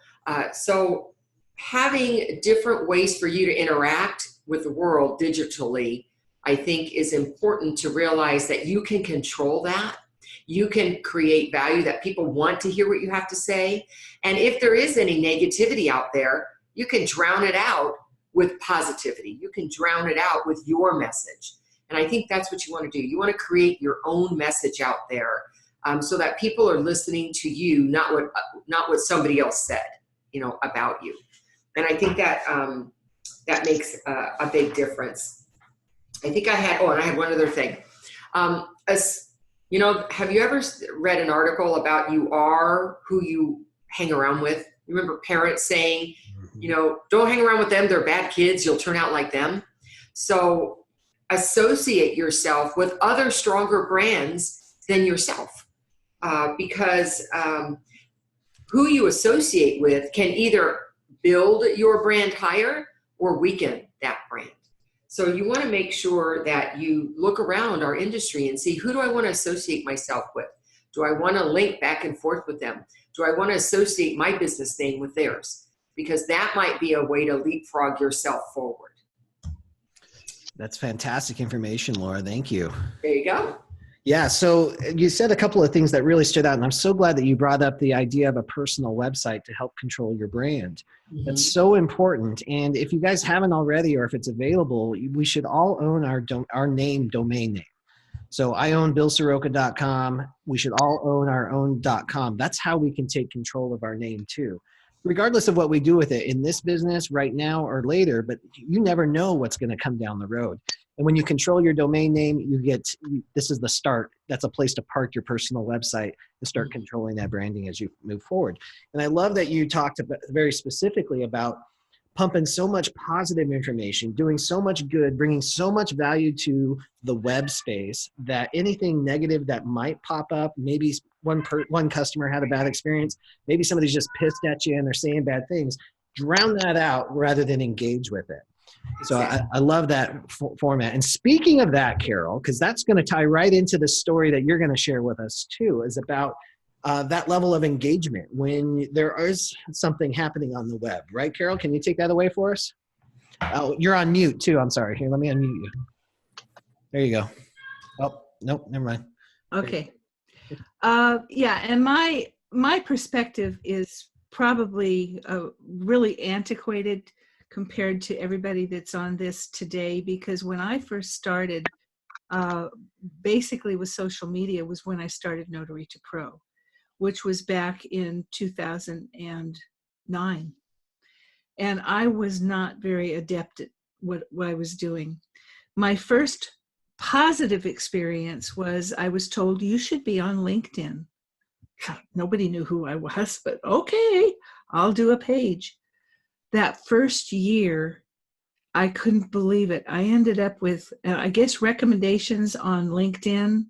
So having different ways for you to interact with the world digitally, I think is important to realize that you can control that. You can create value that people want to hear what you have to say. And if there is any negativity out there, you can drown it out with positivity. You can drown it out with your message. And I think that's what you want to do. You want to create your own message out there so that people are listening to you, not what somebody else said, about you. And I think that that makes a big difference. I think I had one other thing. Have you ever read an article about you are who you hang around with? Remember parents saying, don't hang around with them. They're bad kids. You'll turn out like them. So associate yourself with other stronger brands than yourself because who you associate with can either build your brand higher or weaken that brand. So you want to make sure that you look around our industry and see, who do I want to associate myself with? Do I want to link back and forth with them? Do I want to associate my business name with theirs? Because that might be a way to leapfrog yourself forward. That's fantastic information, Laura. Thank you. There you go. Yeah, so you said a couple of things that really stood out, and I'm so glad that you brought up the idea of a personal website to help control your brand. Mm-hmm. That's so important. And if you guys haven't already, or if it's available, we should all own our domain name. So I own BillSoroka.com. We should all own our own .com. That's how we can take control of our name too, regardless of what we do with it in this business right now or later, but you never know what's going to come down the road. And when you control your domain name, this is the start. That's a place to park your personal website and start controlling that branding as you move forward. And I love that you talked about very specifically about pumping so much positive information, doing so much good, bringing so much value to the web space that anything negative that might pop up, maybe one customer had a bad experience, maybe somebody's just pissed at you and they're saying bad things, drown that out rather than engage with it. So I love that format. And speaking of that, Carol, because that's going to tie right into the story that you're going to share with us too, is about that level of engagement when there is something happening on the web. Right, Carol? Can you take that away for us? Oh, you're on mute too. I'm sorry. Here, let me unmute you. There you go. Oh, nope, never mind. Okay. Yeah, and my perspective is probably really antiquated compared to everybody that's on this today, because when I first started, basically with social media was when I started Notary to Pro, which was back in 2009. And I was not very adept at what I was doing. My first positive experience was I was told you should be on LinkedIn. Nobody knew who I was, but okay, I'll do a page. That first year, I couldn't believe it. I ended up with, I guess, recommendations on LinkedIn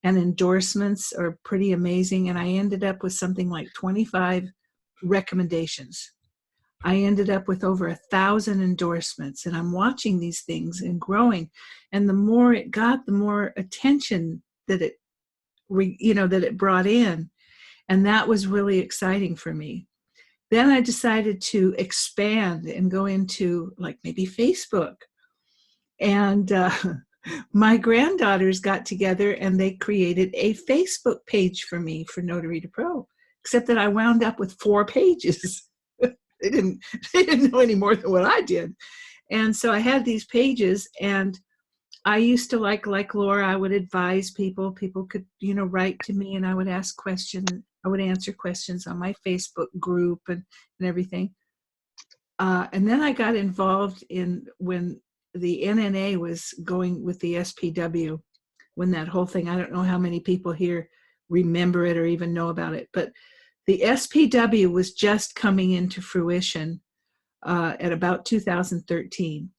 and endorsements are pretty amazing. And I ended up with something like 25 recommendations. I ended up with over 1,000 endorsements, and I'm watching these things and growing. And the more it got, the more attention that it, that it brought in. And that was really exciting for me. Then I decided to expand and go into like maybe Facebook. And my granddaughters got together and they created a Facebook page for me for Notary to Pro, except that I wound up with 4 pages. They didn't know any more than what I did. And so I had these pages, and I used to like Laura, I would advise people. People could, write to me, and I would ask questions. I would answer questions on my Facebook group and everything. And then I got involved in when the NNA was going with the SPW, when that whole thing, I don't know how many people here remember it or even know about it, but the SPW was just coming into fruition at about 2013.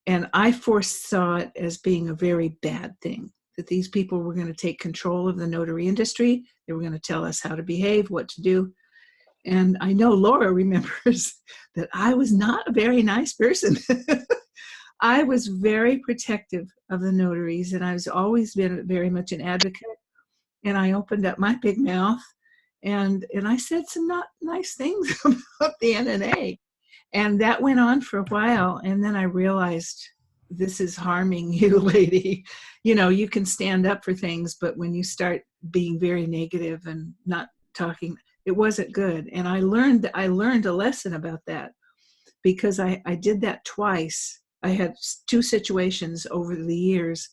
And I foresaw it as being a very bad thing, that these people were going to take control of the notary industry. They were going to tell us how to behave, what to do. And I know Laura remembers that I was not a very nice person. I was very protective of the notaries, and I've always been very much an advocate. And I opened up my big mouth, and I said some not nice things about the NNA. And that went on for a while. And then I realized, this is harming you, lady. You can stand up for things, but when you start being very negative and not talking, it wasn't good. And I learned a lesson about that, because I did that twice. I had 2 situations over the years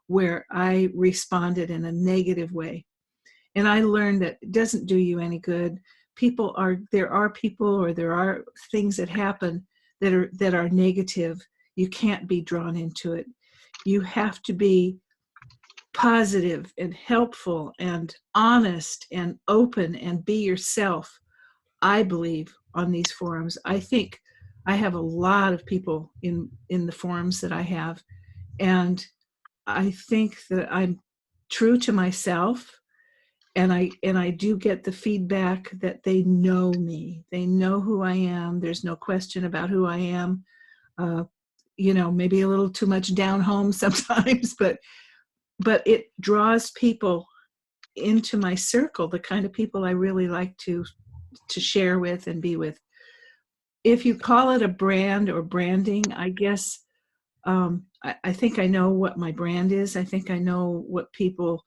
where I responded in a negative way. And I learned that it doesn't do you any good. There are people or there are things that happen that are negative. You can't be drawn into it. You have to be positive and helpful and honest and open and be yourself, I believe, on these forums. I think I have a lot of people in the forums that I have, and I think that I'm true to myself. And I do get the feedback that they know me. They know who I am. There's no question about who I am. Maybe a little too much down home sometimes, but it draws people into my circle, the kind of people I really like to share with and be with. If you call it a brand or branding, I guess I think I know what my brand is. I think I know what people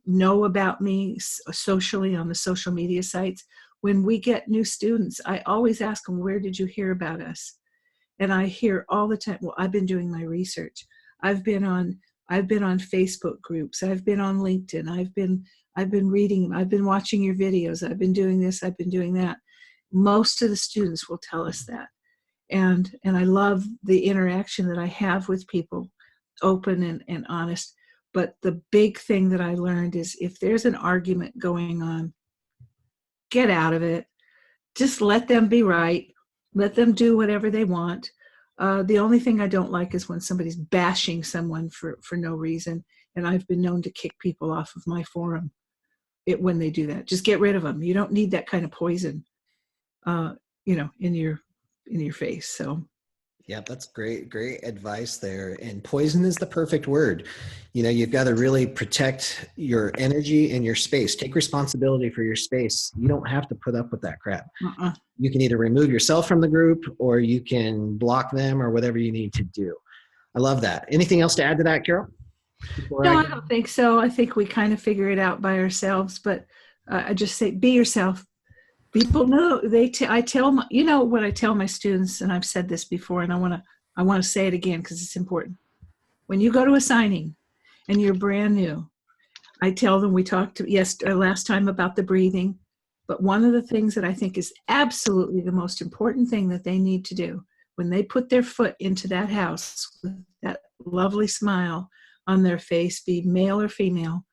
know about me socially on the social media sites. When we get new students, I always ask them, where did you hear about us? And I hear all the time, well, I've been doing my research. I've been on Facebook groups. I've been on LinkedIn. I've been reading. I've been watching your videos. I've been doing this. I've been doing that. Most of the students will tell us that. And I love the interaction that I have with people, open and honest. But the big thing that I learned is, if there's an argument going on, get out of it. Just let them be right. Let them do whatever they want. The only thing I don't like is when somebody's bashing someone for no reason. And I've been known to kick people off of my forum when they do that. Just get rid of them. You don't need that kind of poison, in your face. So. Yeah, that's great advice there. And poison is the perfect word. You've got to really protect your energy and your space. Take responsibility for your space. You don't have to put up with that crap. You can either remove yourself from the group, or you can block them, or whatever you need to do. I love that. Anything else to add to that, Carol? No, I don't think so. I think we kind of figure it out by ourselves, but I just say, be yourself. People know I tell my, what I tell my students, and I've said this before, and I want to say it again because it's important. When you go to a signing and you're brand new, I tell them, we talked last time about the breathing, but one of the things that I think is absolutely the most important thing that they need to do when they put their foot into that house with that lovely smile on their face, be male or female,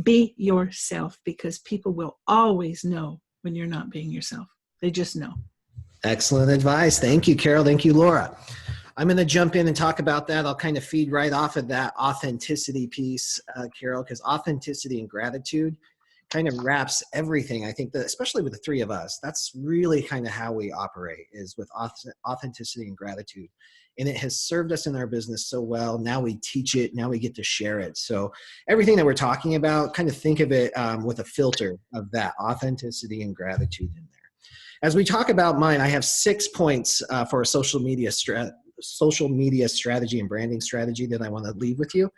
be yourself, because people will always know when you're not being yourself. They just know. Excellent advice. Thank you, Carol. Thank you, Laura. I'm going to jump in and talk about that. I'll kind of feed right off of that authenticity piece, Carol, because authenticity and gratitude kind of wraps everything. I think that, especially with the three of us, that's really kind of how we operate, is with authenticity and gratitude. And it has served us in our business so well. Now we teach it. Now we get to share it. So everything that we're talking about, kind of think of it with a filter of that authenticity and gratitude in there. As we talk about mine, I have 6 points for a social media strategy and branding strategy that I want to leave with you.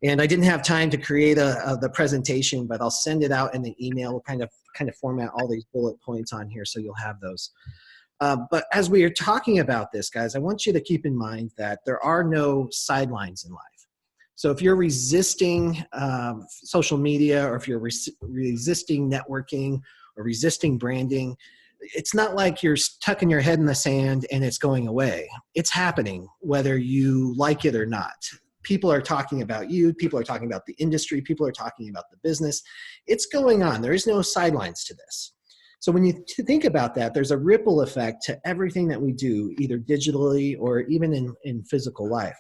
And I didn't have time to create the presentation, but I'll send it out in the email. We'll kind of format all these bullet points on here so you'll have those. But as we are talking about this, guys, I want you to keep in mind that there are no sidelines in life. So if you're resisting social media, or if you're resisting networking or resisting branding, it's not like you're tucking your head in the sand and it's going away. It's happening whether you like it or not. People are talking about you. People are talking about the industry. People are talking about the business. It's going on. There is no sidelines to this. So when you think about that, there's a ripple effect to everything that we do, either digitally or even in physical life.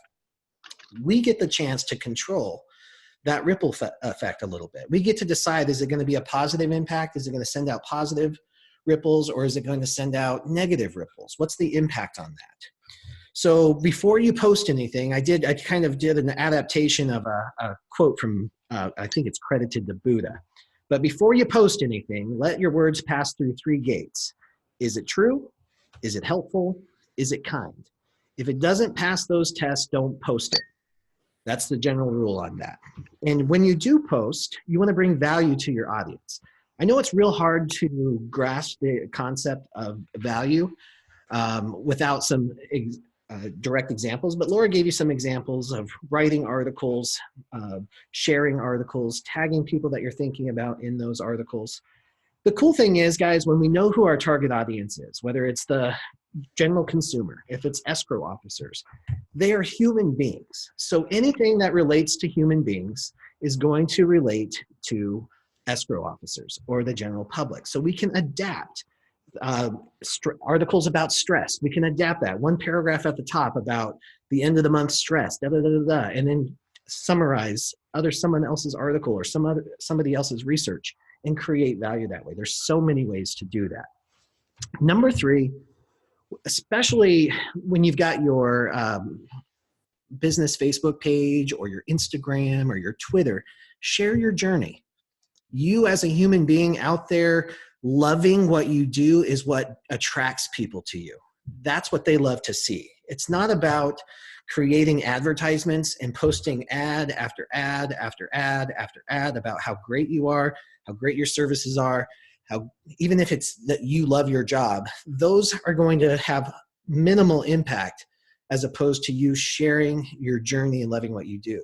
We get the chance to control that ripple effect a little bit. We get to decide, is it going to be a positive impact? Is it going to send out positive ripples, or is it going to send out negative ripples? What's the impact on that? So before you post anything, I kind of did an adaptation of a quote from, I think it's credited to Buddha. But before you post anything, let your words pass through 3 gates. Is it true? Is it helpful? Is it kind? If it doesn't pass those tests, don't post it. That's the general rule on that. And when you do post, you want to bring value to your audience. I know it's real hard to grasp the concept of value without some direct examples, but Laura gave you some examples of writing articles, sharing articles, tagging people that you're thinking about in those articles. The cool thing is, guys, when we know who our target audience is, whether it's the general consumer, if it's escrow officers, they are human beings. So anything that relates to human beings is going to relate to escrow officers or the general public. So we can adapt articles about stress. We can adapt that. One paragraph at the top about the end of the month stress, and then summarize someone else's article or somebody else's research and create value that way. There's so many ways to do that. Number 3, especially when you've got your business Facebook page or your Instagram or your Twitter, share your journey. You as a human being out there loving what you do is what attracts people to you. That's what they love to see. It's not about creating advertisements and posting ad after ad after ad after ad about how great you are, how great your services are, how even if it's that you love your job, those are going to have minimal impact as opposed to you sharing your journey and loving what you do.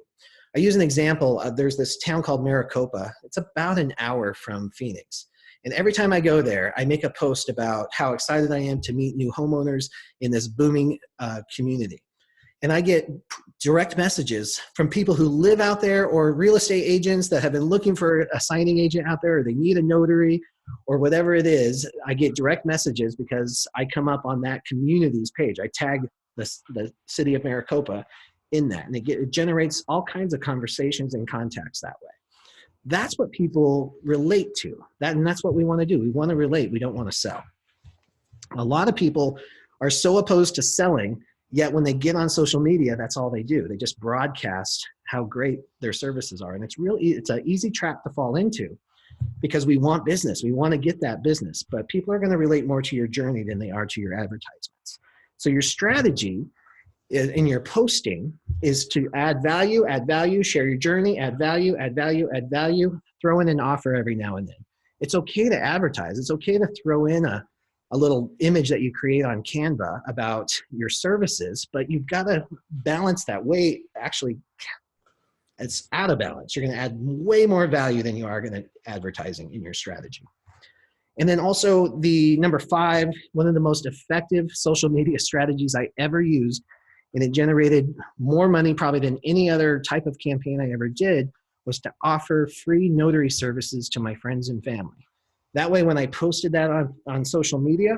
I use an example. There's this town called Maricopa. It's about an hour from Phoenix. And every time I go there, I make a post about how excited I am to meet new homeowners in this booming community. And I get direct messages from people who live out there, or real estate agents that have been looking for a signing agent out there, or they need a notary, or whatever it is. I get direct messages because I come up on that community's page. I tag the city of Maricopa in that, and it generates all kinds of conversations and contacts that way. That's what people relate to. And that's what we want to do. We want to relate. We don't want to sell. A lot of people are so opposed to selling, yet when they get on social media, that's all they do. They just broadcast how great their services are. And it's an easy trap to fall into because we want business. We want to get that business, but people are going to relate more to your journey than they are to your advertisements. So your strategy in your posting is to add value, share your journey, add value, throw in an offer every now and then. It's okay to advertise. It's okay to throw in a little image that you create on Canva about your services, but you've got to balance that way. Actually, it's out of balance. You're going to add way more value than you are going to advertising in your strategy. And then also the number 5, one of the most effective social media strategies I ever used, and it generated more money probably than any other type of campaign I ever did, was to offer free notary services to my friends and family. That way, when I posted that on social media,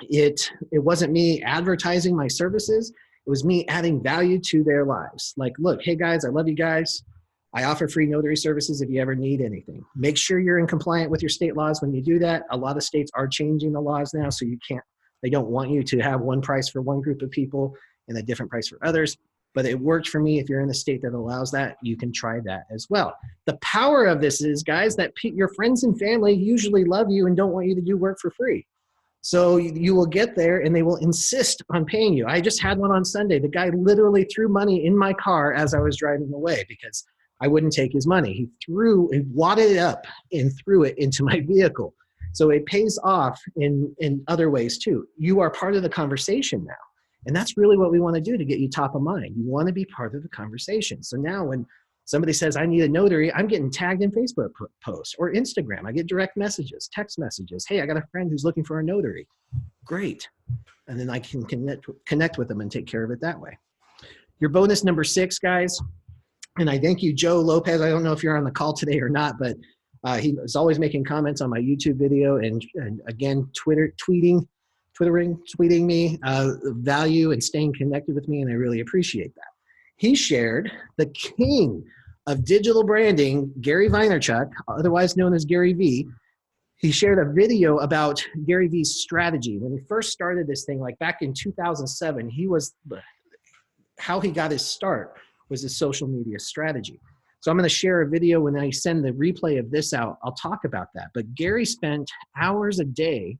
it wasn't me advertising my services. It was me adding value to their lives. Like, look, hey guys, I love you guys. I offer free notary services if you ever need anything. Make sure you're in compliant with your state laws when you do that. A lot of states are changing the laws now, so they don't want you to have one price for one group of people and a different price for others. But it worked for me. If you're in a state that allows that, you can try that as well. The power of this is, guys, that your friends and family usually love you and don't want you to do work for free. So you will get there and they will insist on paying you. I just had one on Sunday. The guy literally threw money in my car as I was driving away because I wouldn't take his money. He wadded it up and threw it into my vehicle. So it pays off in other ways too. You are part of the conversation now. And that's really what we want to do to get you top of mind. You want to be part of the conversation. So now when somebody says, I need a notary, I'm getting tagged in Facebook posts or Instagram. I get direct messages, text messages. Hey, I got a friend who's looking for a notary. Great. And then I can connect with them and take care of it that way. Your bonus number 6, guys, and I thank you, Joe Lopez. I don't know if you're on the call today or not, but he was always making comments on my YouTube video and again, tweeting me value and staying connected with me, and I really appreciate that. He shared the king of digital branding, Gary Vaynerchuk, otherwise known as Gary V. He shared a video about Gary V's strategy. When he first started this thing, like back in 2007, how he got his start was his social media strategy. So I'm going to share a video. When I send the replay of this out, I'll talk about that. But Gary spent hours a day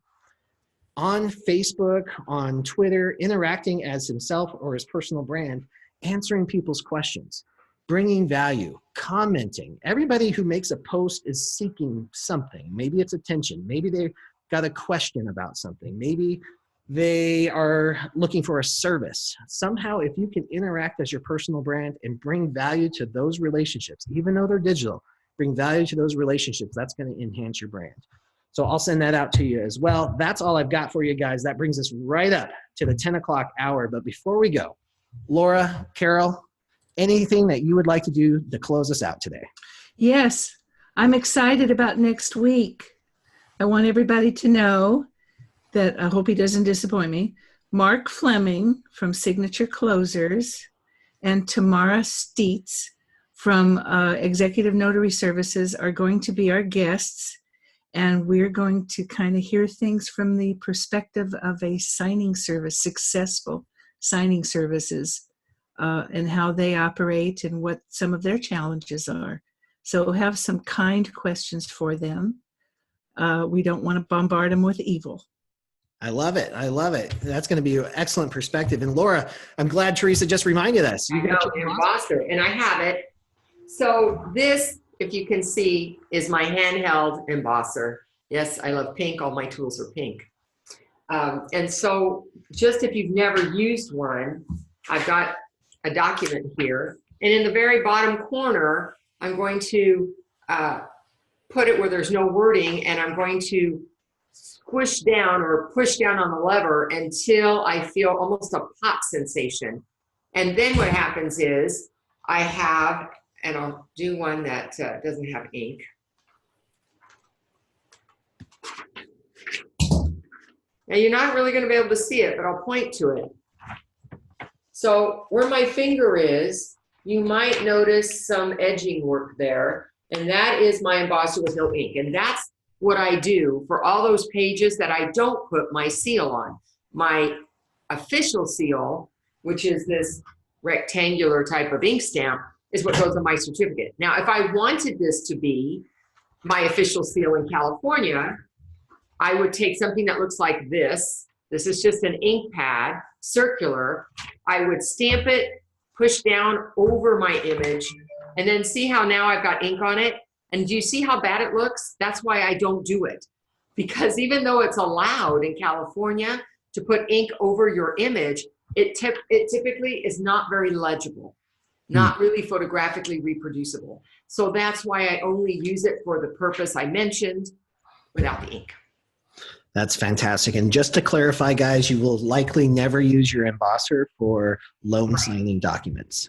on Facebook, on Twitter, interacting as himself or his personal brand, answering people's questions, bringing value, commenting. Everybody who makes a post is seeking something. Maybe it's attention. Maybe they've got a question about something. Maybe they are looking for a service. Somehow, if you can interact as your personal brand and bring value to those relationships, even though they're digital, bring value to those relationships, that's going to enhance your brand. So I'll send that out to you as well. That's all I've got for you guys. That brings us right up to the 10 o'clock hour. But before we go, Laura, Carol, anything that you would like to do to close us out today? Yes, I'm excited about next week. I want everybody to know that, I hope he doesn't disappoint me, Mark Fleming from Signature Closers and Tamara Steitz from Executive Notary Services are going to be our guests. And we're going to kind of hear things from the perspective of a signing service, successful signing services, and how they operate and what some of their challenges are. So we'll have some kind questions for them. We don't want to bombard them with evil. I love it. I love it. That's going to be an excellent perspective. And Laura, I'm glad Teresa just reminded us. You got the embosser, and I have it. So this, if you can see, is my handheld embosser. Yes, I love pink. All my tools are pink. And so just if you've never used one, I've got a document here. And in the very bottom corner, I'm going to put it where there's no wording, and I'm going to squish down or push down on the lever until I feel almost a pop sensation. And then what happens is I have, and I'll do one that doesn't have ink. Now you're not really going to be able to see it, but I'll point to it. So where my finger is, you might notice some edging work there, and that is my embosser with no ink. And that's what I do for all those pages that I don't put my seal on. My official seal, which is this rectangular type of ink stamp, is what goes on my certificate. Now, if I wanted this to be my official seal in California, I would take something that looks like this. This is just an ink pad, circular. I would stamp it, push down over my image, and then see how now I've got ink on it? And do you see how bad it looks? That's why I don't do it. Because even though it's allowed in California to put ink over your image, it typically is not very legible, not really photographically reproducible. So that's why I only use it for the purpose I mentioned without the ink. That's fantastic. And just to clarify, guys, you will likely never use your embosser for loan signing documents.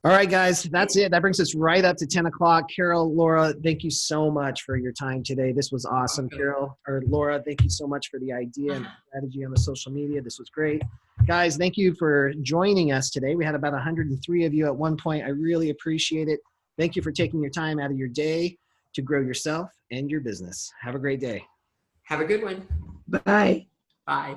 All right, guys, that's it. That brings us right up to 10 o'clock. Carol, Laura, thank you so much for your time today. This was awesome. Carol, or Laura, thank you so much for the idea and the strategy on the social media. This was great. Guys, thank you for joining us today. We had about 103 of you at one point. I really appreciate it. Thank you for taking your time out of your day to grow yourself and your business. Have a great day. Have a good one. Bye. Bye.